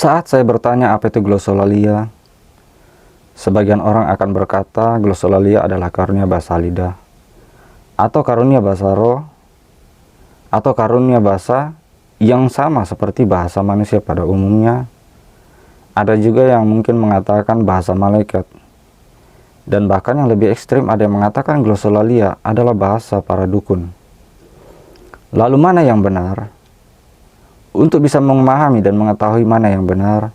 Saat saya bertanya apa itu glossolalia, sebagian orang akan berkata glossolalia adalah karunia bahasa lidah, atau karunia bahasa roh, atau karunia bahasa yang sama seperti bahasa manusia pada umumnya. Ada juga yang mungkin mengatakan bahasa malaikat. Dan bahkan yang lebih ekstrim ada yang mengatakan glossolalia adalah bahasa para dukun. Lalu mana yang benar? Untuk bisa memahami dan mengetahui mana yang benar,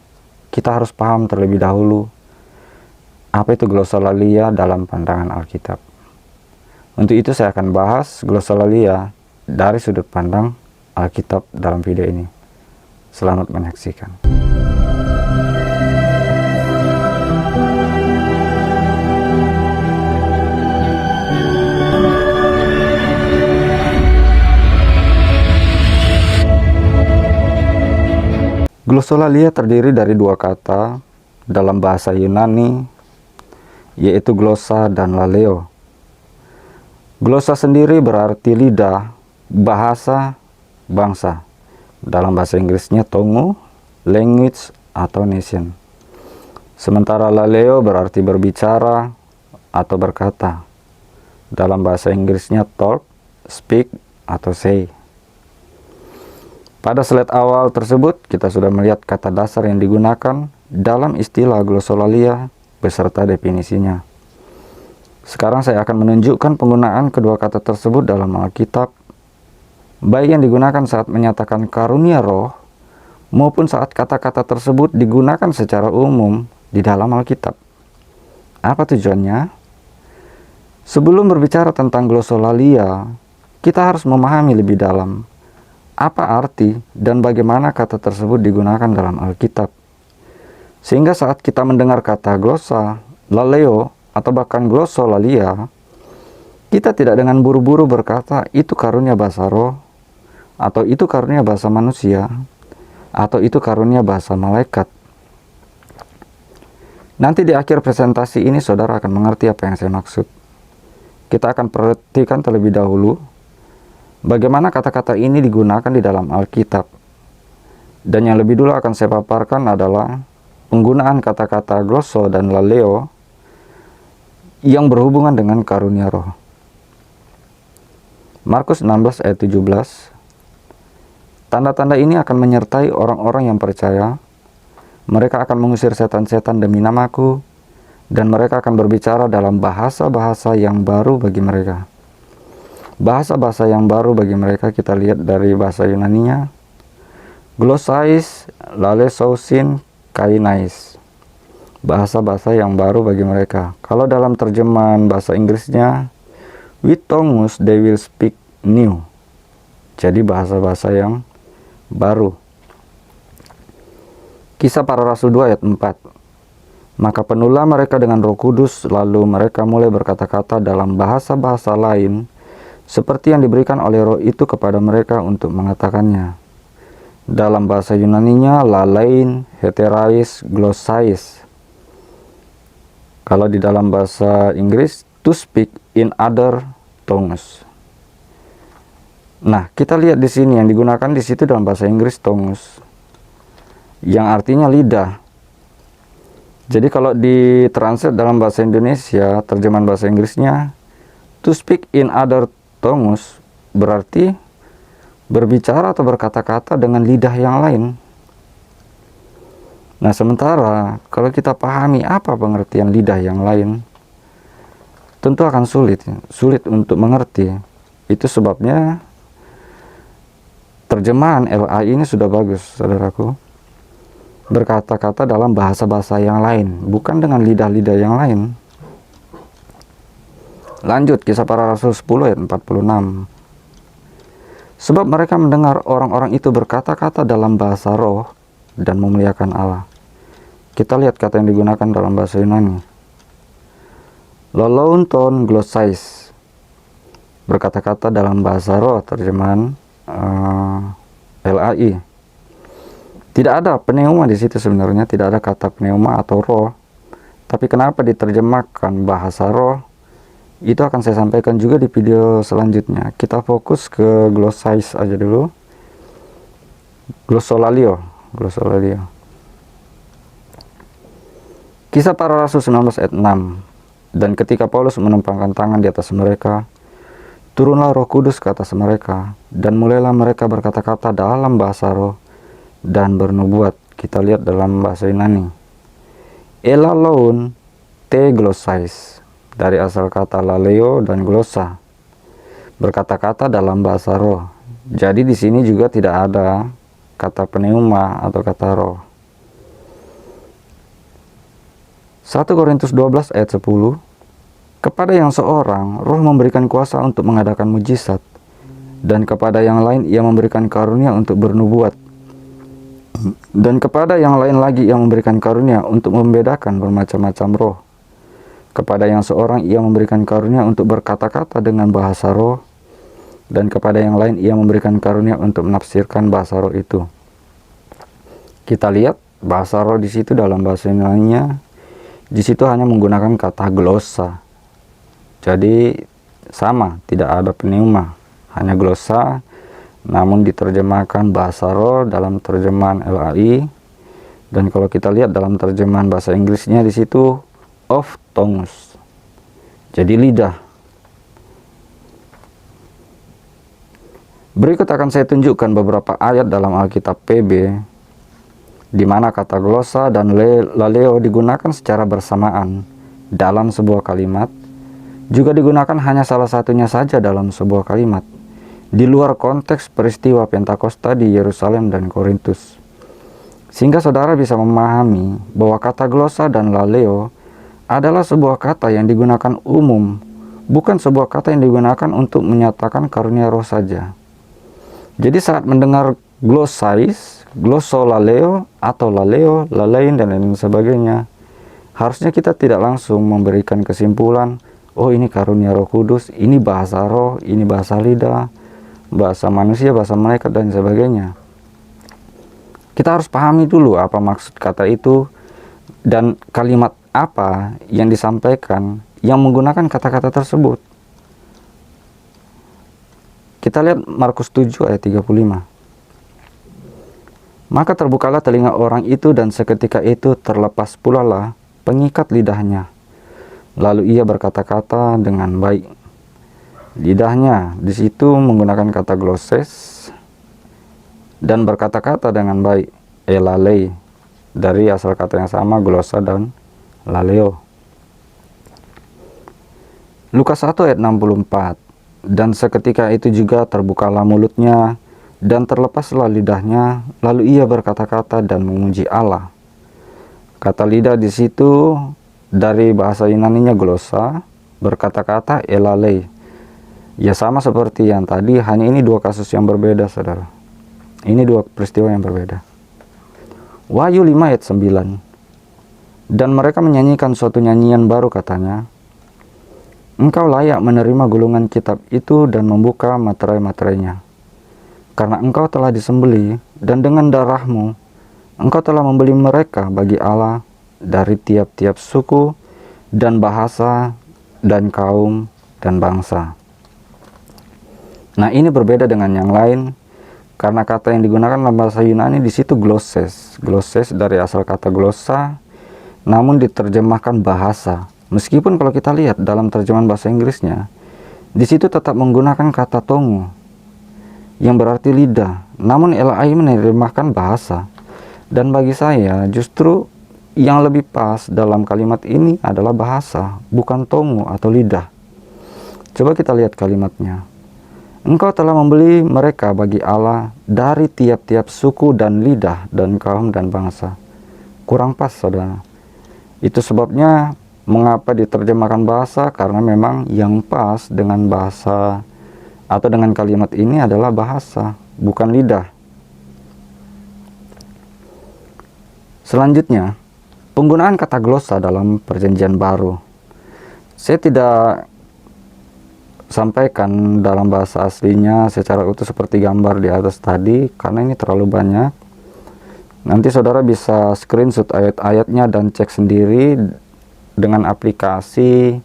kita harus paham terlebih dahulu apa itu glossolalia dalam pandangan Alkitab. Untuk itu saya akan bahas glossolalia dari sudut pandang Alkitab dalam video ini. Selamat menyaksikan. Glossolalia terdiri dari dua kata dalam bahasa Yunani, yaitu glossa dan laleo. Glossa sendiri berarti lidah, bahasa, bangsa. Dalam bahasa Inggrisnya tongue, language, atau nation. Sementara laleo berarti berbicara atau berkata. Dalam bahasa Inggrisnya talk, speak, atau say. Pada slide awal tersebut, kita sudah melihat kata dasar yang digunakan dalam istilah glossolalia beserta definisinya. Sekarang saya akan menunjukkan penggunaan kedua kata tersebut dalam Alkitab, baik yang digunakan saat menyatakan karunia roh, maupun saat kata-kata tersebut digunakan secara umum di dalam Alkitab. Apa tujuannya? Sebelum berbicara tentang glossolalia, kita harus memahami lebih dalam apa arti dan bagaimana kata tersebut digunakan dalam Alkitab. Sehingga saat kita mendengar kata glossa, laleo, atau bahkan glossolalia, kita tidak dengan buru-buru berkata itu karunia bahasa roh, atau itu karunia bahasa manusia, atau itu karunia bahasa malaikat. Nanti di akhir presentasi ini saudara akan mengerti apa yang saya maksud. Kita akan perhatikan terlebih dahulu bagaimana kata-kata ini digunakan di dalam Alkitab. Dan yang lebih dulu akan saya paparkan adalah penggunaan kata-kata glosso dan laleo yang berhubungan dengan karunia roh. Markus 16 ayat 17. Tanda-tanda ini akan menyertai orang-orang yang percaya. Mereka akan mengusir setan-setan demi namaku, dan mereka akan berbicara dalam bahasa-bahasa yang baru bagi mereka. Bahasa-bahasa yang baru bagi mereka kita lihat dari bahasa Yunaninya, glossais, lalesousin, kainais. Bahasa-bahasa yang baru bagi mereka. Kalau dalam terjemahan bahasa Inggrisnya, with tongues they will speak new. Jadi bahasa-bahasa yang baru. Kisah Para Rasul 2 ayat 4. Maka penuhlah mereka dengan Roh Kudus, lalu mereka mulai berkata-kata dalam bahasa-bahasa lain, seperti yang diberikan oleh roh itu kepada mereka untuk mengatakannya. Dalam bahasa Yunaninya, lalain, heterais, glossais. Kalau di dalam bahasa Inggris, to speak in other tongues. Nah, kita lihat di sini yang digunakan di situ dalam bahasa Inggris tongues, yang artinya lidah. Jadi kalau ditranslate dalam bahasa Indonesia, terjemahan bahasa Inggrisnya, to speak in other tongues berarti berbicara atau berkata-kata dengan lidah yang lain. Nah, sementara kalau kita pahami apa pengertian lidah yang lain, tentu akan sulit untuk mengerti. Itu sebabnya terjemahan LAI ini sudah bagus, saudaraku. Berkata-kata dalam bahasa-bahasa yang lain, bukan dengan lidah-lidah yang lain. Lanjut, Kisah Para Rasul 10 ayat 46. Sebab mereka mendengar orang-orang itu berkata-kata dalam bahasa roh dan memuliakan Allah. Kita lihat kata yang digunakan dalam bahasa Yunani. Lolounton glossais. Berkata-kata dalam bahasa roh, terjemahan LAI. Tidak ada pneuma di situ sebenarnya, tidak ada kata pneuma atau roh. Tapi kenapa diterjemahkan bahasa roh? Itu akan saya sampaikan juga di video selanjutnya. Kita fokus ke glossais aja dulu. Glossolalia. Kisah Para Rasul 19 ayat 6. Dan ketika Paulus menumpangkan tangan di atas mereka, turunlah Roh Kudus ke atas mereka, dan mulailah mereka berkata-kata dalam bahasa roh dan bernubuat. Kita lihat dalam bahasa Yunani. Elalaun te glossais, dari asal kata laleo dan glossa, berkata-kata dalam bahasa roh. Jadi di sini juga tidak ada kata pneuma atau kata roh. 1 Korintus 12 ayat 10. Kepada yang seorang roh memberikan kuasa untuk mengadakan mujizat, dan kepada yang lain ia memberikan karunia untuk bernubuat, dan kepada yang lain lagi ia memberikan karunia untuk membedakan bermacam-macam roh. Kepada yang seorang ia memberikan karunia untuk berkata-kata dengan bahasa roh, dan kepada yang lain ia memberikan karunia untuk menafsirkan bahasa roh itu. Kita lihat bahasa roh di situ dalam bahasa Yunani-nya, di situ hanya menggunakan kata glossa. Jadi sama, tidak ada pneuma, hanya glossa, namun diterjemahkan bahasa roh dalam terjemahan LAI. Dan kalau kita lihat dalam terjemahan bahasa Inggrisnya di situ of tongues. Jadi lidah. Berikut akan saya tunjukkan beberapa ayat dalam Alkitab PB di mana kata glossa dan laleo digunakan secara bersamaan dalam sebuah kalimat, juga digunakan hanya salah satunya saja dalam sebuah kalimat, di luar konteks peristiwa Pentakosta di Yerusalem dan Korintus. Sehingga saudara bisa memahami bahwa kata glossa dan laleo adalah sebuah kata yang digunakan umum, bukan sebuah kata yang digunakan untuk menyatakan karunia roh saja. Jadi saat mendengar glossais, glossolaleo atau laleo, lalain dan lain sebagainya, harusnya kita tidak langsung memberikan kesimpulan, oh ini karunia Roh Kudus, ini bahasa roh, ini bahasa lidah, bahasa manusia, bahasa malaikat dan sebagainya. Kita harus pahami dulu apa maksud kata itu dan kalimat apa yang disampaikan yang menggunakan kata-kata tersebut. Kita lihat Markus 7 ayat 35. Maka terbukalah telinga orang itu dan seketika itu terlepas pula lah pengikat lidahnya. Lalu ia berkata-kata dengan baik. Lidahnya di situ menggunakan kata glosses dan berkata-kata dengan baik. Elalei, dari asal kata yang sama glossa dan laleo. Lukas 1 ayat 64. Dan seketika itu juga terbukalah mulutnya dan terlepaslah lidahnya, lalu ia berkata-kata dan memuji Allah. Kata lidah di situ dari bahasa Yunani-nya glossa, berkata-kata elalei. Ya sama seperti yang tadi, hanya ini dua kasus yang berbeda, saudara. Ini dua peristiwa yang berbeda. Wahyu 5 ayat 9. Dan mereka menyanyikan suatu nyanyian baru, katanya, Engkau layak menerima gulungan kitab itu dan membuka materai-materainya. Karena engkau telah disembelih, dan dengan darahmu, engkau telah membeli mereka bagi Allah dari tiap-tiap suku, dan bahasa, dan kaum, dan bangsa. Nah, ini berbeda dengan yang lain, karena kata yang digunakan dalam bahasa Yunani di situ glosses. Glosses dari asal kata glossa, namun diterjemahkan bahasa. Meskipun kalau kita lihat dalam terjemahan bahasa Inggrisnya, di situ tetap menggunakan kata tongu, yang berarti lidah, namun LAI menerjemahkan bahasa. Dan bagi saya justru yang lebih pas dalam kalimat ini adalah bahasa, bukan tongu atau lidah. Coba kita lihat kalimatnya. Engkau telah membeli mereka bagi Allah dari tiap-tiap suku dan lidah dan kaum dan bangsa. Kurang pas, saudara. Itu sebabnya mengapa diterjemahkan bahasa, karena memang yang pas dengan bahasa atau dengan kalimat ini adalah bahasa, bukan lidah. Selanjutnya, penggunaan kata glossa dalam Perjanjian Baru. Saya tidak sampaikan dalam bahasa aslinya secara utuh seperti gambar di atas tadi, karena ini terlalu banyak. Nanti saudara bisa screenshot ayat-ayatnya dan cek sendiri dengan aplikasi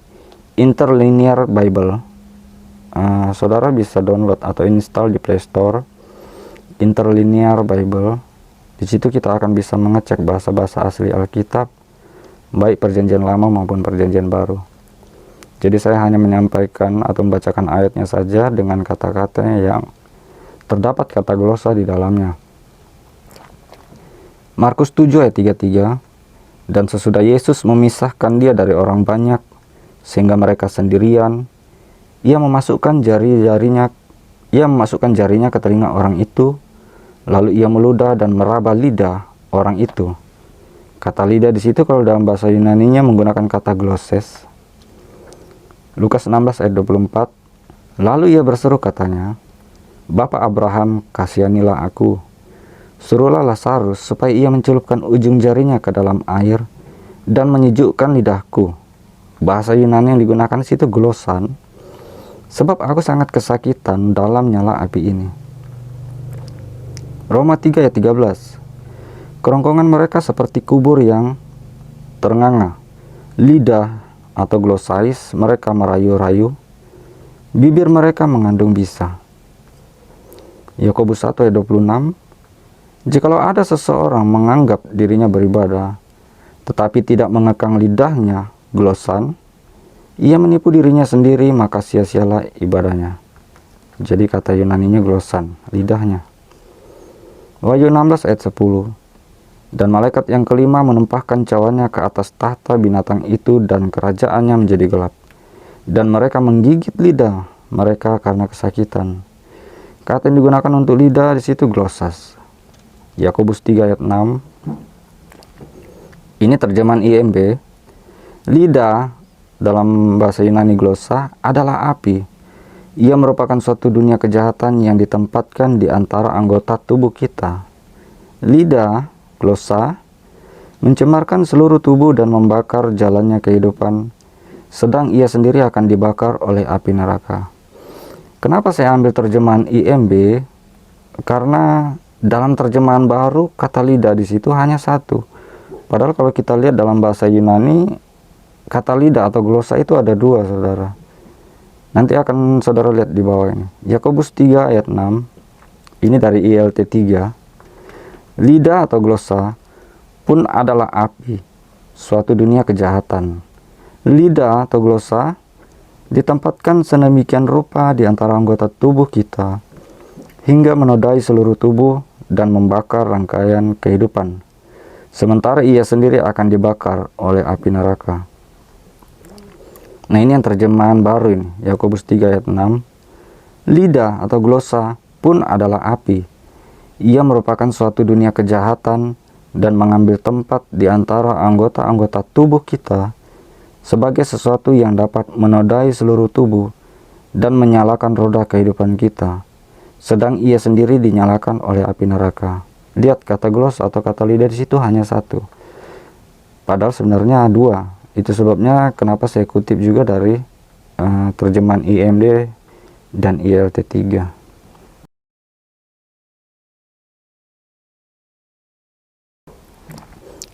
Interlinear Bible. Saudara bisa download atau install di Play Store Interlinear Bible. Di situ kita akan bisa mengecek bahasa-bahasa asli Alkitab baik perjanjian lama maupun perjanjian baru. Jadi saya hanya menyampaikan atau membacakan ayatnya saja dengan kata-kata yang terdapat kata glosa di dalamnya. Markus 7 ayat 33, dan sesudah Yesus memisahkan dia dari orang banyak, sehingga mereka sendirian, ia memasukkan jarinya ke telinga orang itu, lalu ia meludah dan meraba lidah orang itu. Kata lidah di situ kalau dalam bahasa Yunaninya menggunakan kata glosses. Lukas 16 ayat 24, lalu ia berseru katanya, Bapa Abraham, kasihanilah aku. Suruhlah Lazarus supaya ia mencelupkan ujung jarinya ke dalam air dan menyejukkan lidahku. Bahasa Yunani yang digunakan di situ glosan, sebab aku sangat kesakitan dalam nyala api ini. Roma 3 ayat 13, kerongkongan mereka seperti kubur yang ternganga. Lidah atau glosais mereka merayu-rayu, bibir mereka mengandung bisa. Yakobus 1 ayat 26, jikalau ada seseorang menganggap dirinya beribadah, tetapi tidak mengekang lidahnya, glosan, ia menipu dirinya sendiri, maka sia-sialah ibadahnya. Jadi kata Yunaninya glosan, lidahnya. Wahyu 16 ayat 10, dan malaikat yang kelima menempahkan cawannya ke atas tahta binatang itu dan kerajaannya menjadi gelap. Dan mereka menggigit lidah mereka karena kesakitan. Kata yang digunakan untuk lidah di situ glosas. Yakobus 3 ayat 6. Ini terjemahan IMB. Lidah dalam bahasa Yunani glosa adalah api. Ia merupakan suatu dunia kejahatan yang ditempatkan di antara anggota tubuh kita. Lidah, glosa, mencemarkan seluruh tubuh dan membakar jalannya kehidupan, sedang ia sendiri akan dibakar oleh api neraka. Kenapa saya ambil terjemahan IMB? Karena dalam terjemahan baru kata lidah di situ hanya satu. Padahal kalau kita lihat dalam bahasa Yunani, kata lidah atau glosa itu ada dua, saudara. Nanti akan saudara lihat di bawah ini. Yakobus 3 ayat 6. Ini dari ILT 3. Lidah atau glosa pun adalah api, suatu dunia kejahatan. Lidah atau glosa ditempatkan sedemikian rupa di antara anggota tubuh kita, hingga menodai seluruh tubuh dan membakar rangkaian kehidupan. Sementara ia sendiri akan dibakar oleh api neraka. Nah, ini yang terjemahan baru ini, Yakobus 3 ayat 6. Lidah atau glosa pun adalah api. Ia merupakan suatu dunia kejahatan dan mengambil tempat di antara anggota-anggota tubuh kita sebagai sesuatu yang dapat menodai seluruh tubuh dan menyalakan roda kehidupan kita, sedang ia sendiri dinyalakan oleh api neraka. Lihat, kata glos atau kata lidah di situ hanya satu, padahal sebenarnya dua. Itu sebabnya kenapa saya kutip juga dari terjemahan IMD dan ILT 3.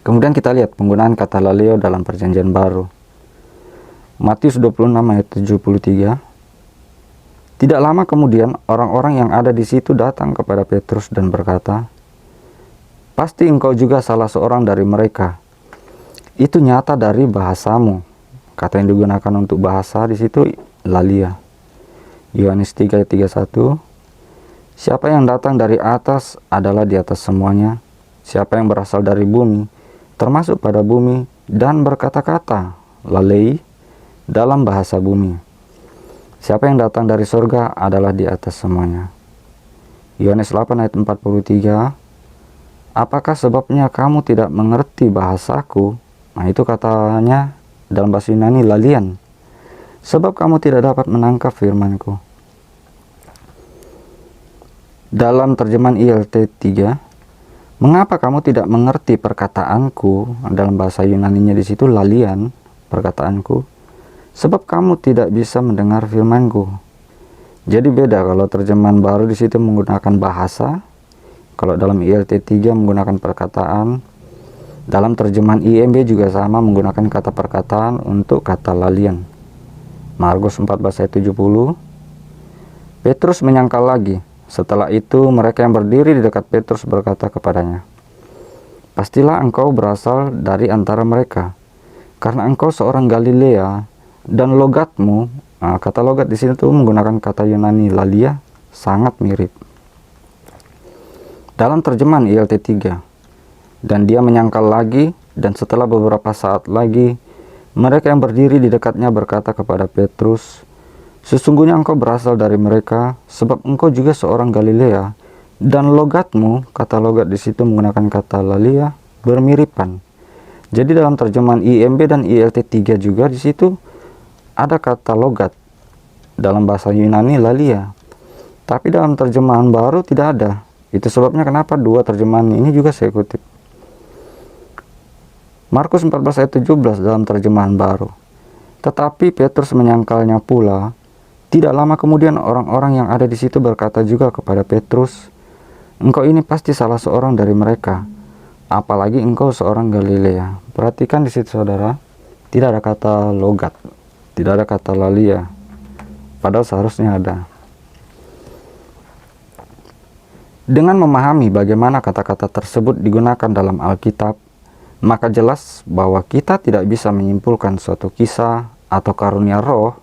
Kemudian kita lihat penggunaan kata laleo dalam perjanjian baru. Matius 26 ayat 73. Tidak lama kemudian orang-orang yang ada di situ datang kepada Petrus dan berkata, "Pasti engkau juga salah seorang dari mereka. Itu nyata dari bahasamu." Kata yang digunakan untuk bahasa di situ lalia. Yohanes 3 ayat 31. Siapa yang datang dari atas adalah di atas semuanya. Siapa yang berasal dari bumi, termasuk pada bumi, dan berkata-kata, lalei, dalam bahasa bumi. Siapa yang datang dari surga adalah di atas semuanya. Yohanes 8 ayat 43. Apakah sebabnya kamu tidak mengerti bahasaku? Nah, itu katanya dalam bahasa Yunani lalian. Sebab kamu tidak dapat menangkap firmanku. Dalam terjemahan ILT 3, mengapa kamu tidak mengerti perkataanku? Dalam bahasa Yunaninya di situ lalian, perkataanku. Sebab kamu tidak bisa mendengar firmanku. Jadi beda kalau terjemahan baru di situ menggunakan bahasa. Kalau dalam ILT 3 menggunakan perkataan. Dalam terjemahan IMB juga sama menggunakan kata perkataan untuk kata lalian. Markus 14 ayat 70. Petrus menyangkal lagi. Setelah itu mereka yang berdiri di dekat Petrus berkata kepadanya, "Pastilah engkau berasal dari antara mereka, karena engkau seorang Galilea dan logatmu, kata logat di sini tuh menggunakan kata Yunani lalia, sangat mirip. Dalam terjemahan ILT 3, dan dia menyangkal lagi, dan setelah beberapa saat lagi, mereka yang berdiri di dekatnya berkata kepada Petrus, "Sesungguhnya engkau berasal dari mereka, sebab engkau juga seorang Galilea, dan logatmu," kata logat di situ menggunakan kata lalia, bermiripan. Jadi dalam terjemahan IMB dan ILT 3 juga di situ ada kata logat dalam bahasa Yunani lalia. Tapi dalam terjemahan baru tidak ada. Itu sebabnya kenapa dua terjemahan ini juga saya kutip. Markus 14 ayat 17 dalam terjemahan baru. Tetapi Petrus menyangkalnya pula. Tidak lama kemudian orang-orang yang ada di situ berkata juga kepada Petrus, "Engkau ini pasti salah seorang dari mereka. Apalagi engkau seorang Galilea." Perhatikan di situ saudara, tidak ada kata logat, tidak ada kata lalia. Padahal seharusnya ada. Dengan memahami bagaimana kata-kata tersebut digunakan dalam Alkitab, maka jelas bahwa kita tidak bisa menyimpulkan suatu kisah atau karunia roh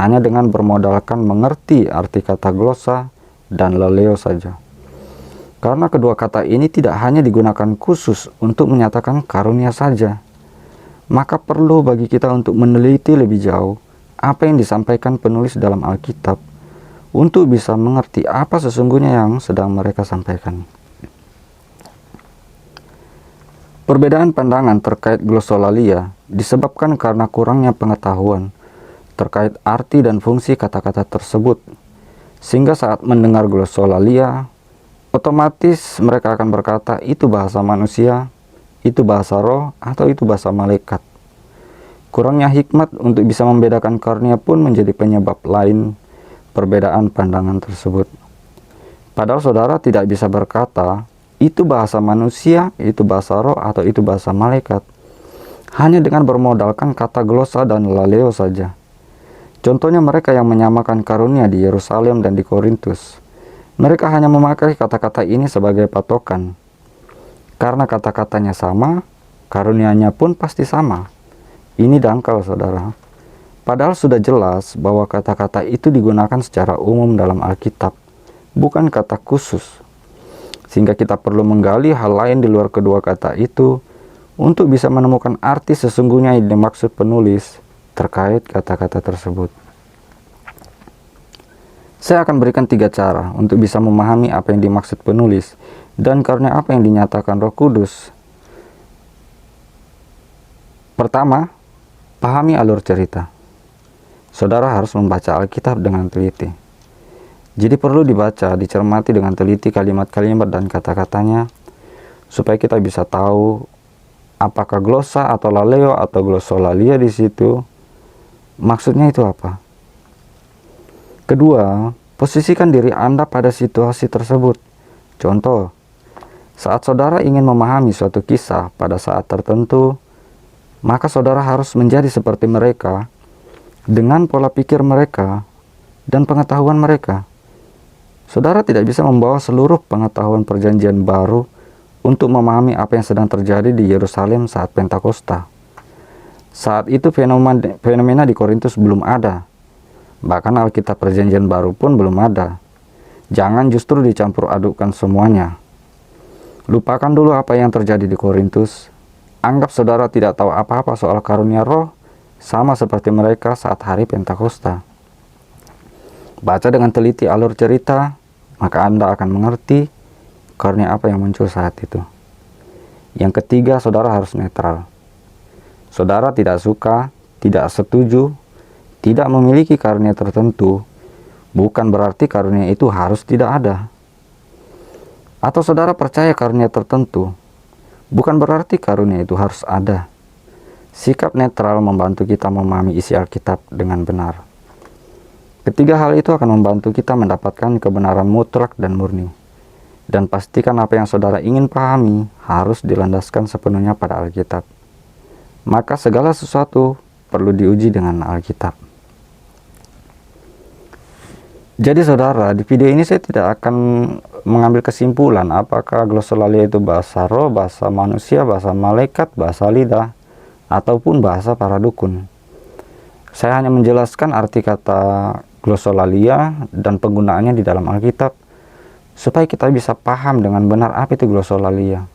hanya dengan bermodalkan mengerti arti kata glosa dan laleo saja. Karena kedua kata ini tidak hanya digunakan khusus untuk menyatakan karunia saja, maka perlu bagi kita untuk meneliti lebih jauh apa yang disampaikan penulis dalam Alkitab untuk bisa mengerti apa sesungguhnya yang sedang mereka sampaikan. Perbedaan pandangan terkait glosolalia disebabkan karena kurangnya pengetahuan terkait arti dan fungsi kata-kata tersebut, sehingga saat mendengar glosolalia, otomatis mereka akan berkata itu bahasa manusia, itu bahasa roh, atau itu bahasa malaikat. Kurangnya hikmat untuk bisa membedakan karunia pun menjadi penyebab lain perbedaan pandangan tersebut. Padahal saudara tidak bisa berkata, itu bahasa manusia, itu bahasa roh, atau itu bahasa malaikat, hanya dengan bermodalkan kata glosa dan laleo saja. Contohnya mereka yang menyamakan karunia di Yerusalem dan di Korintus. Mereka hanya memakai kata-kata ini sebagai patokan. Karena kata-katanya sama, karunianya pun pasti sama. Ini dangkal saudara. Padahal sudah jelas bahwa kata-kata itu digunakan secara umum dalam Alkitab, bukan kata khusus. Sehingga kita perlu menggali hal lain di luar kedua kata itu untuk bisa menemukan arti sesungguhnya yang dimaksud penulis terkait kata-kata tersebut. Saya akan berikan 3 cara untuk bisa memahami apa yang dimaksud penulis dan karunia apa yang dinyatakan Roh Kudus. Pertama, pahami alur cerita. Saudara harus membaca Alkitab dengan teliti. Jadi perlu dibaca, dicermati dengan teliti kalimat-kalimat dan kata-katanya, supaya kita bisa tahu apakah glosa atau laleo atau glosolalia di situ, maksudnya itu apa. Kedua, posisikan diri Anda pada situasi tersebut. Contoh, saat saudara ingin memahami suatu kisah pada saat tertentu, maka saudara harus menjadi seperti mereka, dengan pola pikir mereka dan pengetahuan mereka. Saudara tidak bisa membawa seluruh pengetahuan perjanjian baru untuk memahami apa yang sedang terjadi di Yerusalem saat Pentakosta. Saat itu fenomena di Korintus belum ada. Bahkan Alkitab perjanjian baru pun belum ada. Jangan justru dicampur adukkan semuanya. Lupakan dulu apa yang terjadi di Korintus. Anggap saudara tidak tahu apa-apa soal karunia roh, sama seperti mereka saat hari Pentakosta. Baca dengan teliti alur cerita, maka Anda akan mengerti karunia apa yang muncul saat itu. Yang ketiga, saudara harus netral. Saudara tidak suka, tidak setuju, tidak memiliki karunia tertentu, bukan berarti karunia itu harus tidak ada. Atau saudara percaya karunia tertentu, bukan berarti karunia itu harus ada. Sikap netral membantu kita memahami isi Alkitab dengan benar. Ketiga hal itu akan membantu kita mendapatkan kebenaran mutlak dan murni. Dan pastikan apa yang saudara ingin pahami harus dilandaskan sepenuhnya pada Alkitab. Maka segala sesuatu perlu diuji dengan Alkitab. Jadi saudara, di video ini saya tidak akan mengambil kesimpulan apakah glosolalia itu bahasa roh, bahasa manusia, bahasa malaikat, bahasa lidah, ataupun bahasa para dukun. Saya hanya menjelaskan arti kata glossolalia dan penggunaannya di dalam Alkitab, supaya kita bisa paham dengan benar apa itu glossolalia.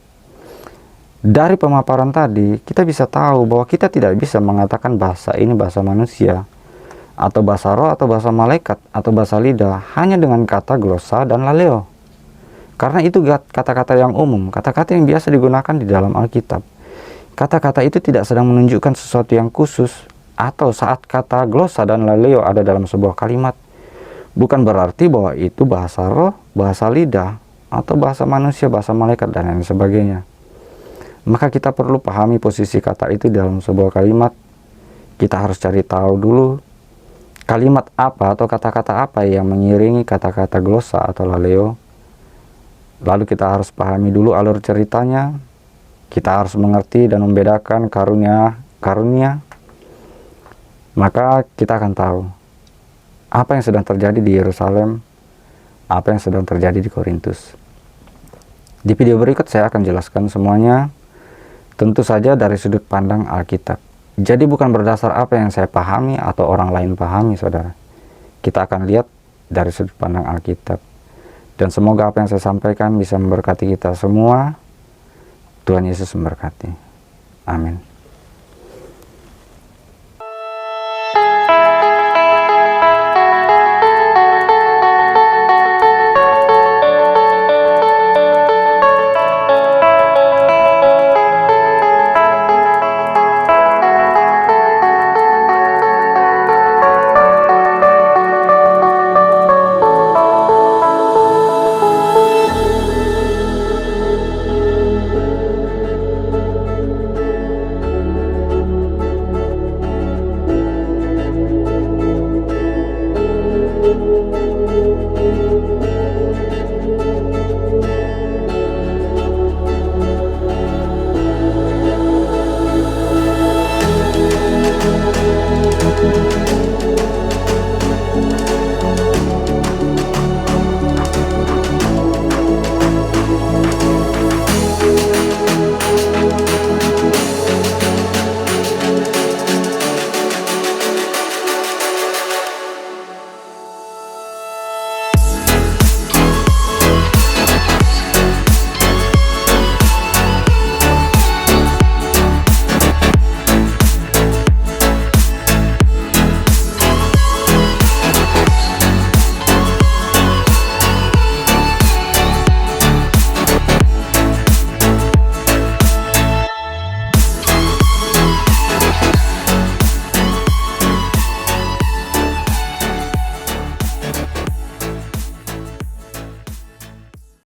Dari pemaparan tadi, kita bisa tahu bahwa kita tidak bisa mengatakan bahasa ini bahasa manusia, atau bahasa roh, atau bahasa malaikat, atau bahasa lidah, hanya dengan kata glossa dan laleo. Karena itu kata-kata yang umum, kata-kata yang biasa digunakan di dalam Alkitab. Kata-kata itu tidak sedang menunjukkan sesuatu yang khusus, atau saat kata glossa dan laleo ada dalam sebuah kalimat, bukan berarti bahwa itu bahasa roh, bahasa lidah, atau bahasa manusia, bahasa malaikat, dan lain sebagainya. Maka kita perlu pahami posisi kata itu dalam sebuah kalimat. Kita harus cari tahu dulu kalimat apa atau kata-kata apa yang mengiringi kata-kata glossa atau laleo. Lalu kita harus pahami dulu alur ceritanya. Kita harus mengerti dan membedakan karunia. Maka kita akan tahu apa yang sedang terjadi di Yerusalem, apa yang sedang terjadi di Korintus. Di video berikut saya akan jelaskan semuanya, tentu saja dari sudut pandang Alkitab. Jadi bukan berdasar apa yang saya pahami atau orang lain pahami, saudara. Kita akan lihat dari sudut pandang Alkitab. Dan semoga apa yang saya sampaikan bisa memberkati kita semua. Tuhan Yesus memberkati. Amin.